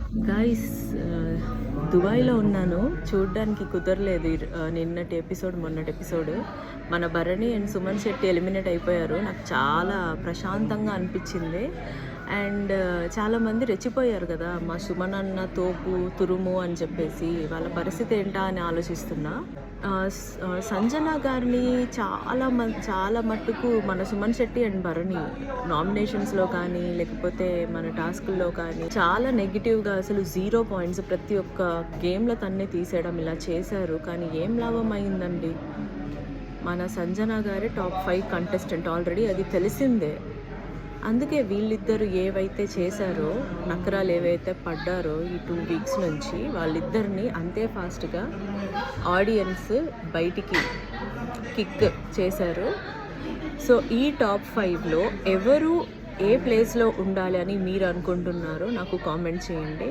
Guys, దుబాయ్‌లో ఉన్నాను. చూడ్డానికి కుదరలేదు నిన్నటి ఎపిసోడ్, మొన్నటి ఎపిసోడ్. మన భరణి అండ్ సుమన్ శెట్టి ఎలిమినేట్ అయిపోయారు. నాకు చాలా ప్రశాంతంగా అనిపించింది. అండ్ చాలామంది రెచ్చిపోయారు కదా, మా సుమన్ అన్న తోపు, తురుము అని చెప్పేసి. వాళ్ళ పరిస్థితి ఏంటా అని ఆలోచిస్తున్నా. సంజన గారిని చాలా మట్టుకు మన సుమన్ శెట్టి అండ్ భరణి నామినేషన్స్లో కానీ, లేకపోతే మన టాస్కుల్లో కానీ చాలా నెగిటివ్గా, అసలు 0 పాయింట్స్ ప్రతి ఒక్క గేమ్లో తన్నే తీసేయడం ఇలా చేశారు. కానీ ఏం లాభం అయిందండి? మన సంజన గారే టాప్ 5 కంటెస్టెంట్ ఆల్రెడీ, అది తెలిసిందే. అందుకే వీళ్ళిద్దరు ఏవైతే చేశారో, నకరాలు ఏవైతే పడ్డారో ఈ 2 వీక్స్ నుంచి, వాళ్ళిద్దరిని అంతే ఫాస్ట్గా ఆడియన్స్ బయటికి కిక్ చేశారు. సో ఈ టాప్ 5లో ఎవరు ఏ ప్లేస్లో ఉండాలి అని మీరు అనుకుంటున్నారో నాకు కామెంట్ చేయండి.